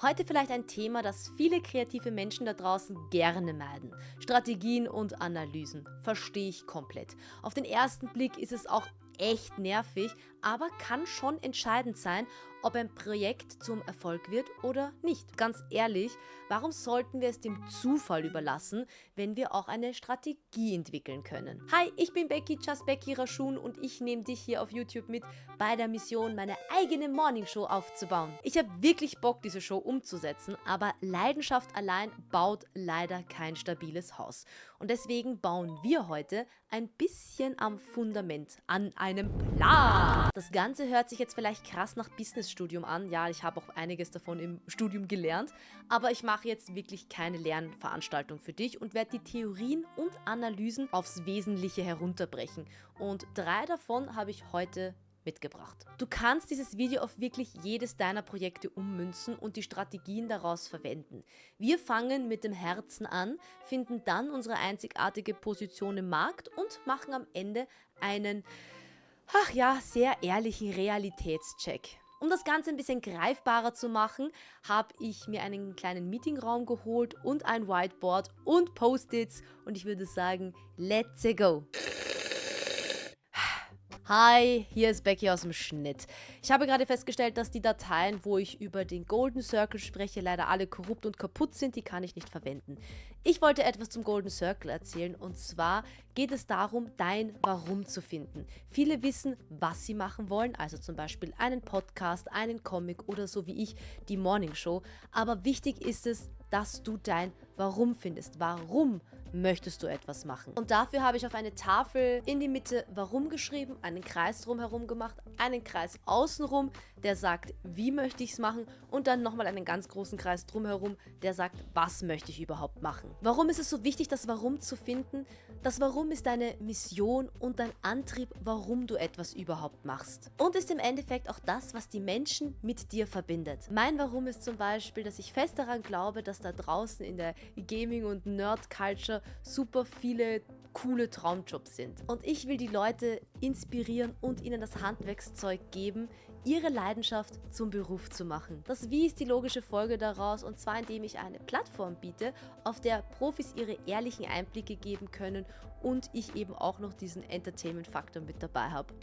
Heute vielleicht ein Thema, das viele kreative Menschen da draußen gerne meiden. Strategien und Analysen. Verstehe ich komplett. Auf den ersten Blick ist es auch echt nervig, aber kann schon entscheidend sein, ob ein Projekt zum Erfolg wird oder nicht. Ganz ehrlich, warum sollten wir es dem Zufall überlassen, wenn wir auch eine Strategie entwickeln können? Hi, ich bin Becky, just Becky Rashun, und ich nehme dich hier auf YouTube mit bei der Mission, meine eigene Morningshow aufzubauen. Ich habe wirklich Bock, diese Show umzusetzen, aber Leidenschaft allein baut leider kein stabiles Haus. Und deswegen bauen wir heute ein bisschen am Fundament, an einem Plan. Das Ganze hört sich jetzt vielleicht krass nach Businessstudium an. Ja, ich habe auch einiges davon im Studium gelernt, aber ich mache jetzt wirklich keine Lernveranstaltung für dich und werde die Theorien und Analysen aufs Wesentliche herunterbrechen. Und 3 davon habe ich heute mitgebracht. Du kannst dieses Video auf wirklich jedes deiner Projekte ummünzen und die Strategien daraus verwenden. Wir fangen mit dem Herzen an, finden dann unsere einzigartige Position im Markt und machen am Ende einen, sehr ehrlichen Realitätscheck. Um das Ganze ein bisschen greifbarer zu machen, habe ich mir einen kleinen Meetingraum geholt und ein Whiteboard und Post-its und ich würde sagen, let's go! Hi, hier ist Becky aus dem Schnitt. Ich habe gerade festgestellt, dass die Dateien, wo ich über den Golden Circle spreche, leider alle korrupt und kaputt sind. Die kann ich nicht verwenden. Ich wollte etwas zum Golden Circle erzählen, und zwar geht es darum, dein Warum zu finden. Viele wissen, was sie machen wollen, also zum Beispiel einen Podcast, einen Comic oder so wie ich die Morning Show. Aber wichtig ist es, dass du dein Warum findest. Warum möchtest du etwas machen? Und dafür habe ich auf eine Tafel in die Mitte Warum geschrieben, einen Kreis drumherum gemacht, einen Kreis außenrum, der sagt, wie möchte ich es machen, und dann nochmal einen ganz großen Kreis drumherum, der sagt, was möchte ich überhaupt machen. Warum ist es so wichtig, das Warum zu finden? Das Warum ist deine Mission und dein Antrieb, warum du etwas überhaupt machst. Und ist im Endeffekt auch das, was die Menschen mit dir verbindet. Mein Warum ist zum Beispiel, dass ich fest daran glaube, dass da draußen in der Gaming- und Nerd-Culture super viele coole Traumjobs sind. Und ich will die Leute inspirieren und ihnen das Handwerkszeug geben, ihre Leidenschaft zum Beruf zu machen. Das Wie ist die logische Folge daraus, und zwar indem ich eine Plattform biete, auf der Profis ihre ehrlichen Einblicke geben können und ich eben auch noch diesen Entertainment-Faktor mit dabei habe.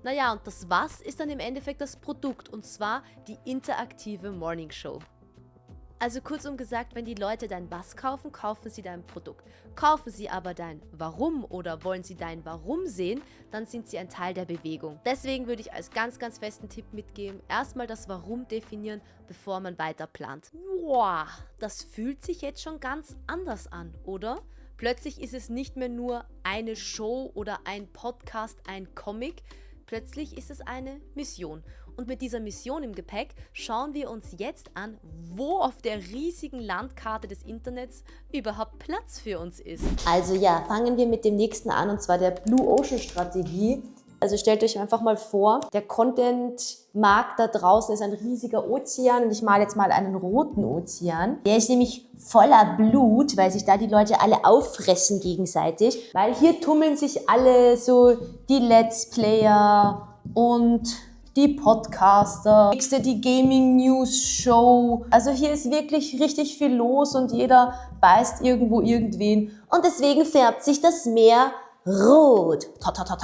Naja, und das Was ist dann im Endeffekt das Produkt, und zwar die interaktive Morning Show. Also kurzum gesagt, wenn die Leute dein Was kaufen, kaufen sie dein Produkt. Kaufen sie aber dein Warum oder wollen sie dein Warum sehen, dann sind sie ein Teil der Bewegung. Deswegen würde ich als ganz, ganz festen Tipp mitgeben, erstmal das Warum definieren, bevor man weiter plant. Wow, das fühlt sich jetzt schon ganz anders an, oder? Plötzlich ist es nicht mehr nur eine Show oder ein Podcast, ein Comic. Plötzlich ist es eine Mission. Und mit dieser Mission im Gepäck schauen wir uns jetzt an, wo auf der riesigen Landkarte des Internets überhaupt Platz für uns ist. Also ja, fangen wir mit dem nächsten an, und zwar der Blue Ocean Strategie. Also stellt euch einfach mal vor, der Content-Markt da draußen ist ein riesiger Ozean, und ich male jetzt mal einen roten Ozean. Der ist nämlich voller Blut, weil sich da die Leute alle auffressen gegenseitig. Weil hier tummeln sich alle so die Let's Player und die Podcaster, die Gaming News Show. Also hier ist wirklich richtig viel los und jeder beißt irgendwo irgendwen. Und deswegen färbt sich das Meer rot.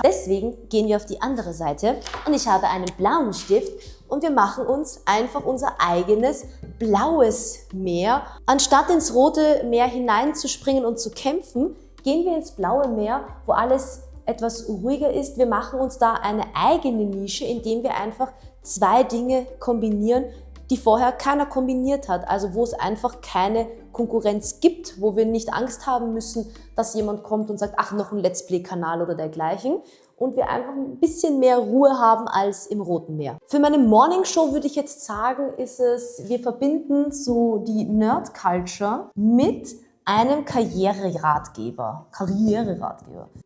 Deswegen gehen wir auf die andere Seite und ich habe einen blauen Stift und wir machen uns einfach unser eigenes blaues Meer. Anstatt ins rote Meer hineinzuspringen und zu kämpfen, gehen wir ins blaue Meer, wo alles etwas ruhiger ist. Wir machen uns da eine eigene Nische, indem wir einfach 2 Dinge kombinieren, die vorher keiner kombiniert hat. Also wo es einfach keine Konkurrenz gibt, wo wir nicht Angst haben müssen, dass jemand kommt und sagt, ach, noch ein Let's Play-Kanal oder dergleichen. Und wir einfach ein bisschen mehr Ruhe haben als im Roten Meer. Für meine Morning Show würde ich jetzt sagen, ist es, wir verbinden so die Nerd-Culture mit einem Karriereratgeber,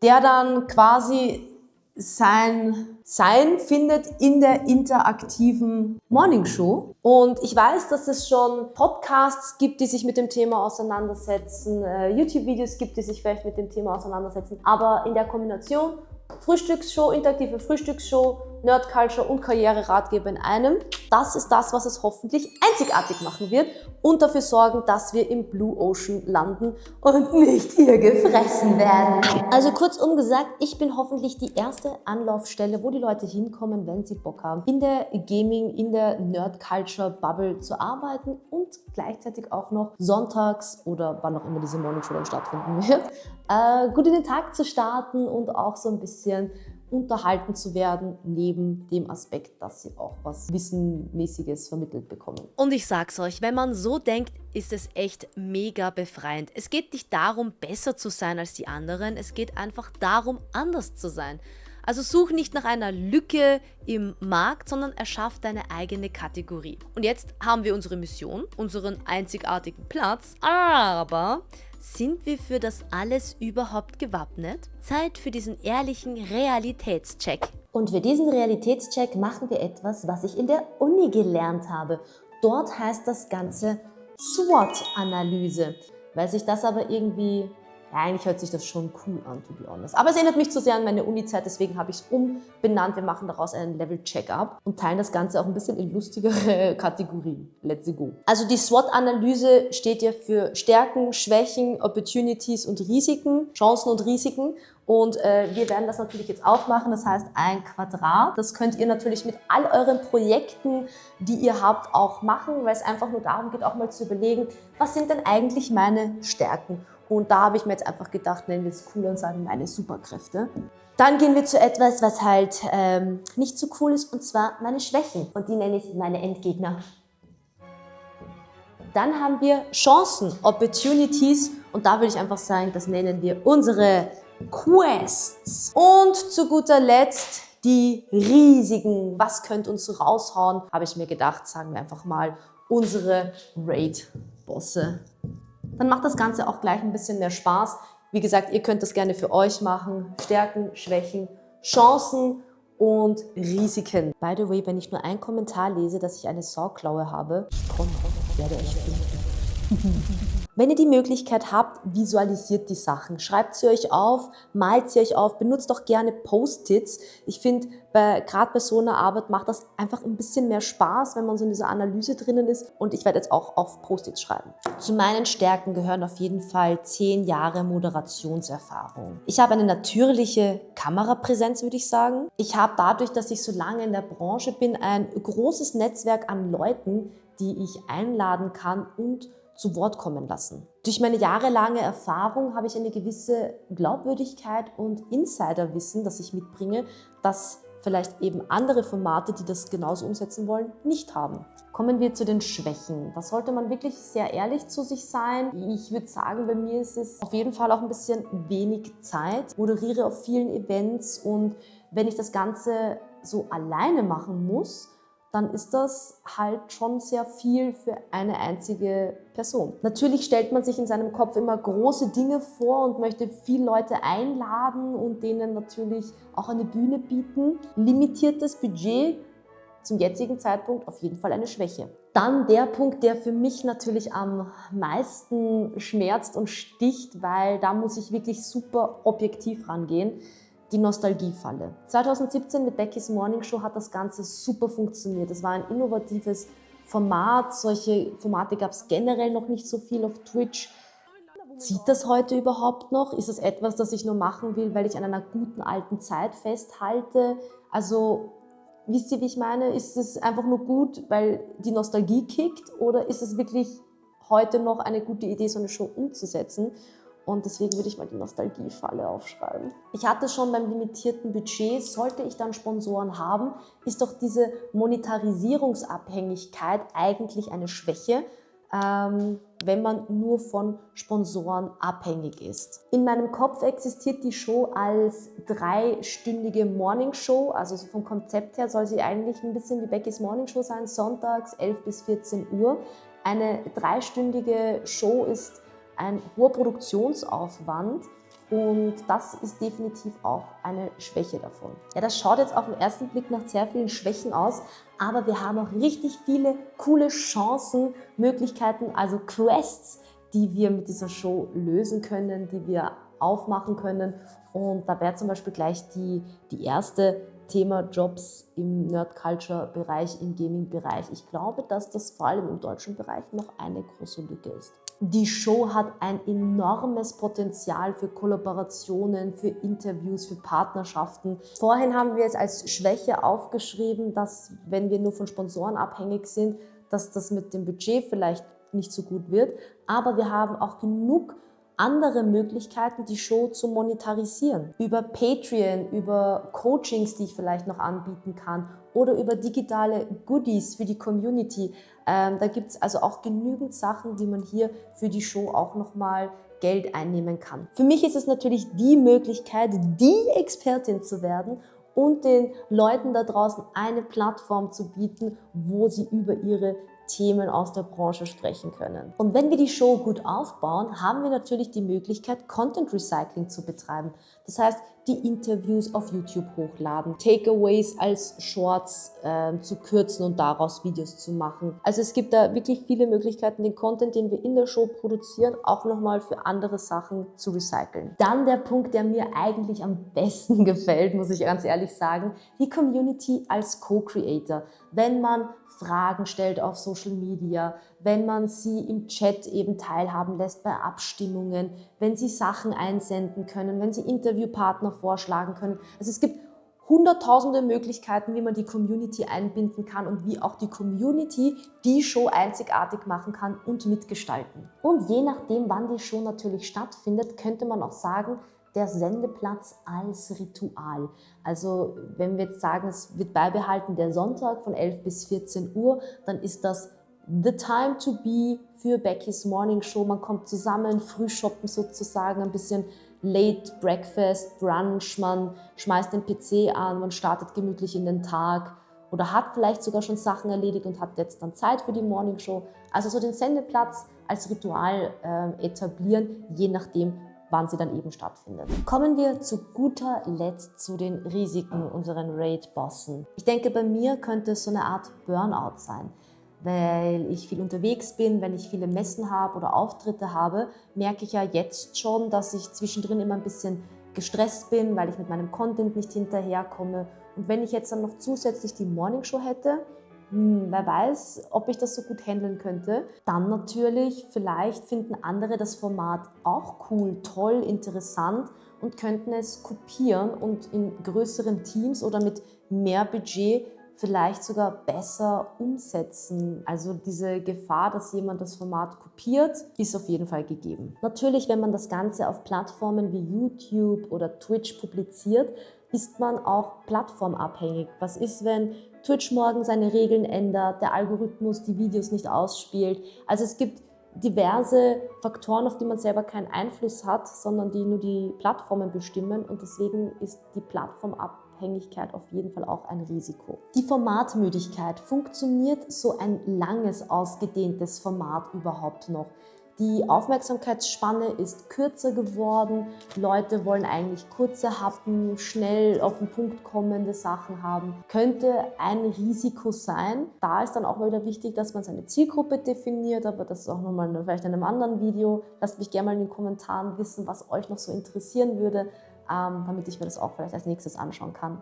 der dann quasi sein findet in der interaktiven Morning Show. Und ich weiß, dass es schon Podcasts gibt, die sich mit dem Thema auseinandersetzen, YouTube-Videos gibt, die sich vielleicht mit dem Thema auseinandersetzen, aber in der Kombination Frühstücksshow, interaktive Frühstücksshow Nerd Culture und Karriereratgeber in einem. Das ist das, was es hoffentlich einzigartig machen wird und dafür sorgen, dass wir im Blue Ocean landen und nicht hier gefressen werden. Also kurzum gesagt, ich bin hoffentlich die erste Anlaufstelle, wo die Leute hinkommen, wenn sie Bock haben, in der Gaming, in der Nerd Culture Bubble zu arbeiten und gleichzeitig auch noch sonntags oder wann auch immer diese Morning Show dann stattfinden wird, gut in den Tag zu starten und auch so ein bisschen unterhalten zu werden, neben dem Aspekt, dass sie auch was Wissenmäßiges vermittelt bekommen. Und ich sag's euch, wenn man so denkt, ist es echt mega befreiend. Es geht nicht darum, besser zu sein als die anderen, es geht einfach darum, anders zu sein. Also such nicht nach einer Lücke im Markt, sondern erschaff deine eigene Kategorie. Und jetzt haben wir unsere Mission, unseren einzigartigen Platz, aber sind wir für das alles überhaupt gewappnet? Zeit für diesen ehrlichen Realitätscheck. Und für diesen Realitätscheck machen wir etwas, was ich in der Uni gelernt habe. Dort heißt das Ganze SWOT-Analyse. Weil sich das aber irgendwie, ja, eigentlich hört sich das schon cool an, to be honest. Aber es erinnert mich zu sehr an meine Uni-Zeit, deswegen habe ich es umbenannt. Wir machen daraus einen Level-Check-up und teilen das Ganze auch ein bisschen in lustigere Kategorien. Let's go. Also die SWOT-Analyse steht ja für Stärken, Schwächen, Opportunities und Risiken, Chancen und Risiken. Und wir werden das natürlich jetzt auch machen, das heißt ein Quadrat. Das könnt ihr natürlich mit all euren Projekten, die ihr habt, auch machen, weil es einfach nur darum geht, auch mal zu überlegen, was sind denn eigentlich meine Stärken? Und da habe ich mir jetzt einfach gedacht, nennen wir es cooler und sagen meine Superkräfte. Dann gehen wir zu etwas, was halt nicht so cool ist, und zwar meine Schwächen. Und die nenne ich meine Endgegner. Dann haben wir Chancen, Opportunities, und da würde ich einfach sagen, das nennen wir unsere Quests. Und zu guter Letzt die Risiken. Was könnte uns raushauen? Habe ich mir gedacht, sagen wir einfach mal unsere Raid-Bosse. Dann macht das Ganze auch gleich ein bisschen mehr Spaß. Wie gesagt, ihr könnt das gerne für euch machen. Stärken, Schwächen, Chancen und Risiken. By the way, wenn ich nur einen Kommentar lese, dass ich eine Sauklaue habe, ich werde euch finden. Wenn ihr die Möglichkeit habt, visualisiert die Sachen. Schreibt sie euch auf, malt sie euch auf, benutzt auch gerne Post-its. Ich finde, gerade bei so einer Arbeit macht das einfach ein bisschen mehr Spaß, wenn man so in dieser Analyse drinnen ist. Und ich werde jetzt auch auf Post-its schreiben. Zu meinen Stärken gehören auf jeden Fall 10 Jahre Moderationserfahrung. Ich habe eine natürliche Kamerapräsenz, würde ich sagen. Ich habe dadurch, dass ich so lange in der Branche bin, ein großes Netzwerk an Leuten, die ich einladen kann und zu Wort kommen lassen. Durch meine jahrelange Erfahrung habe ich eine gewisse Glaubwürdigkeit und Insiderwissen, das ich mitbringe, das vielleicht eben andere Formate, die das genauso umsetzen wollen, nicht haben. Kommen wir zu den Schwächen. Da sollte man wirklich sehr ehrlich zu sich sein. Ich würde sagen, bei mir ist es auf jeden Fall auch ein bisschen wenig Zeit. Ich moderiere auf vielen Events und wenn ich das Ganze so alleine machen muss, dann ist das halt schon sehr viel für eine einzige Person. Natürlich stellt man sich in seinem Kopf immer große Dinge vor und möchte viele Leute einladen und denen natürlich auch eine Bühne bieten. Limitiertes Budget zum jetzigen Zeitpunkt auf jeden Fall eine Schwäche. Dann der Punkt, der für mich natürlich am meisten schmerzt und sticht, weil da muss ich wirklich super objektiv rangehen. Die Nostalgiefalle. 2017 mit Beckys Morning Show hat das Ganze super funktioniert. Es war ein innovatives Format. Solche Formate gab es generell noch nicht so viel auf Twitch. Zieht das heute überhaupt noch? Ist es etwas, das ich nur machen will, weil ich an einer guten alten Zeit festhalte? Also, wisst ihr, wie ich meine? Ist es einfach nur gut, weil die Nostalgie kickt? Oder ist es wirklich heute noch eine gute Idee, so eine Show umzusetzen? Und deswegen würde ich mal die Nostalgiefalle aufschreiben. Ich hatte schon beim limitierten Budget, sollte ich dann Sponsoren haben, ist doch diese Monetarisierungsabhängigkeit eigentlich eine Schwäche, wenn man nur von Sponsoren abhängig ist. In meinem Kopf existiert die Show als 3-stündige Morningshow, also so vom Konzept her soll sie eigentlich ein bisschen wie Beckys Morningshow sein, sonntags 11 bis 14 Uhr. Eine 3-stündige Show ist ein hoher Produktionsaufwand und das ist definitiv auch eine Schwäche davon. Ja, das schaut jetzt auf den ersten Blick nach sehr vielen Schwächen aus, aber wir haben auch richtig viele coole Chancen, Möglichkeiten, also Quests, die wir mit dieser Show lösen können, die wir aufmachen können. Und da wäre zum Beispiel gleich die erste Thema Jobs im Nerd-Culture-Bereich, im Gaming-Bereich. Ich glaube, dass das vor allem im deutschen Bereich noch eine große Lücke ist. Die Show hat ein enormes Potenzial für Kollaborationen, für Interviews, für Partnerschaften. Vorhin haben wir es als Schwäche aufgeschrieben, dass, wenn wir nur von Sponsoren abhängig sind, dass das mit dem Budget vielleicht nicht so gut wird. Aber wir haben auch genug andere Möglichkeiten, die Show zu monetarisieren. Über Patreon, über Coachings, die ich vielleicht noch anbieten kann oder über digitale Goodies für die Community. Da gibt es also auch genügend Sachen, wie man hier für die Show auch nochmal Geld einnehmen kann. Für mich ist es natürlich die Möglichkeit, die Expertin zu werden und den Leuten da draußen eine Plattform zu bieten, wo sie über ihre Themen aus der Branche sprechen können. Und wenn wir die Show gut aufbauen, haben wir natürlich die Möglichkeit, Content Recycling zu betreiben. Das heißt, die Interviews auf YouTube hochladen, Takeaways als Shorts zu kürzen und daraus Videos zu machen. Also es gibt da wirklich viele Möglichkeiten, den Content, den wir in der Show produzieren, auch nochmal für andere Sachen zu recyceln. Dann der Punkt, der mir eigentlich am besten gefällt, muss ich ganz ehrlich sagen, die Community als Co-Creator. Wenn man Fragen stellt auf Social Media, wenn man sie im Chat eben teilhaben lässt bei Abstimmungen, wenn sie Sachen einsenden können, wenn sie Interviewpartner vorschlagen können. Also es gibt hunderttausende Möglichkeiten, wie man die Community einbinden kann und wie auch die Community die Show einzigartig machen kann und mitgestalten. Und je nachdem, wann die Show natürlich stattfindet, könnte man auch sagen, der Sendeplatz als Ritual. Also wenn wir jetzt sagen, es wird beibehalten der Sonntag von 11 bis 14 Uhr, dann ist das the time to be für Beckys Morning Show. Man kommt zusammen, frühshoppen sozusagen, ein bisschen Late Breakfast, Brunch, man schmeißt den PC an, man startet gemütlich in den Tag oder hat vielleicht sogar schon Sachen erledigt und hat jetzt dann Zeit für die Morning Show. Also so den Sendeplatz als Ritual etablieren, je nachdem, wann sie dann eben stattfindet. Kommen wir zu guter Letzt zu den Risiken unseren Raid-Bossen. Ich denke, bei mir könnte es so eine Art Burnout sein. Weil ich viel unterwegs bin, wenn ich viele Messen habe oder Auftritte habe, merke ich ja jetzt schon, dass ich zwischendrin immer ein bisschen gestresst bin, weil ich mit meinem Content nicht hinterherkomme. Und wenn ich jetzt dann noch zusätzlich die Morningshow hätte, wer weiß, ob ich das so gut handeln könnte. Dann natürlich, vielleicht finden andere das Format auch cool, toll, interessant und könnten es kopieren und in größeren Teams oder mit mehr Budget vielleicht sogar besser umsetzen. Also diese Gefahr, dass jemand das Format kopiert, ist auf jeden Fall gegeben. Natürlich, wenn man das Ganze auf Plattformen wie YouTube oder Twitch publiziert, ist man auch plattformabhängig. Was ist, wenn Twitch morgen seine Regeln ändert, der Algorithmus die Videos nicht ausspielt? Also es gibt diverse Faktoren, auf die man selber keinen Einfluss hat, sondern die nur die Plattformen bestimmen und deswegen ist die Plattformabhängigkeit auf jeden Fall auch ein Risiko. Die Formatmüdigkeit. Funktioniert so ein langes, ausgedehntes Format überhaupt noch? Die Aufmerksamkeitsspanne ist kürzer geworden. Leute wollen eigentlich kurze Happen, schnell auf den Punkt kommende Sachen haben. Könnte ein Risiko sein. Da ist dann auch mal wieder wichtig, dass man seine Zielgruppe definiert, aber das ist auch nochmal vielleicht in einem anderen Video. Lasst mich gerne mal in den Kommentaren wissen, was euch noch so interessieren würde, damit ich mir das auch vielleicht als nächstes anschauen kann.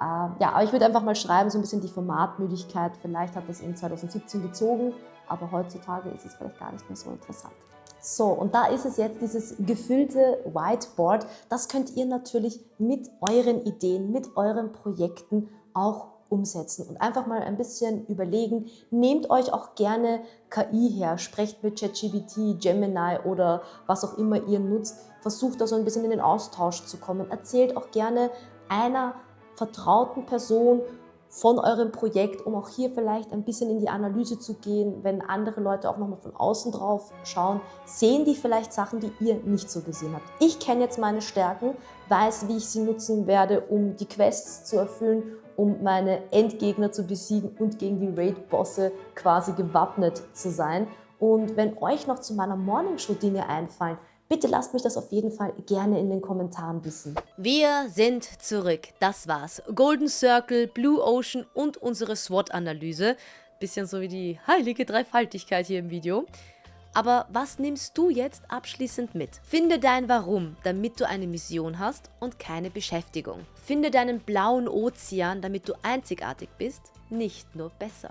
Ja, aber ich würde einfach mal schreiben, so ein bisschen die Formatmüdigkeit. Vielleicht hat das in 2017 gezogen, aber heutzutage ist es vielleicht gar nicht mehr so interessant. So, und da ist es jetzt, dieses gefüllte Whiteboard. Das könnt ihr natürlich mit euren Ideen, mit euren Projekten auch umsetzen und einfach mal ein bisschen überlegen. Nehmt euch auch gerne KI her, sprecht mit ChatGPT, Gemini oder was auch immer ihr nutzt. Versucht da so ein bisschen in den Austausch zu kommen. Erzählt auch gerne einer vertrauten Person von eurem Projekt, um auch hier vielleicht ein bisschen in die Analyse zu gehen, wenn andere Leute auch nochmal von außen drauf schauen, sehen die vielleicht Sachen, die ihr nicht so gesehen habt. Ich kenne jetzt meine Stärken, weiß, wie ich sie nutzen werde, um die Quests zu erfüllen, um meine Endgegner zu besiegen und gegen die Raid-Bosse quasi gewappnet zu sein. Und wenn euch noch zu meiner Morningshow Dinge einfallen, bitte lasst mich das auf jeden Fall gerne in den Kommentaren wissen. Wir sind zurück. Das war's. Golden Circle, Blue Ocean und unsere SWOT-Analyse. Bisschen so wie die heilige Dreifaltigkeit hier im Video. Aber was nimmst du jetzt abschließend mit? Finde dein Warum, damit du eine Mission hast und keine Beschäftigung. Finde deinen blauen Ozean, damit du einzigartig bist, nicht nur besser.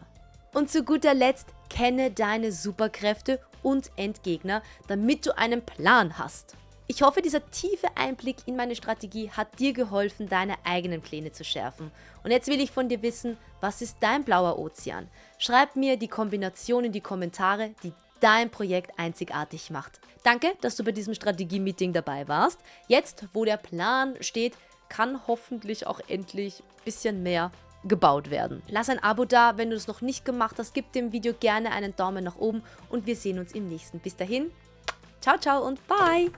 Und zu guter Letzt, kenne deine Superkräfte und Endgegner, damit du einen Plan hast. Ich hoffe, dieser tiefe Einblick in meine Strategie hat dir geholfen, deine eigenen Pläne zu schärfen. Und jetzt will ich von dir wissen, was ist dein blauer Ozean? Schreib mir die Kombination in die Kommentare, die dein Projekt einzigartig macht. Danke, dass du bei diesem Strategie-Meeting dabei warst. Jetzt, wo der Plan steht, kann hoffentlich auch endlich ein bisschen mehr gebaut werden. Lass ein Abo da, wenn du es noch nicht gemacht hast. Gib dem Video gerne einen Daumen nach oben und wir sehen uns im nächsten. Bis dahin, ciao, ciao und bye!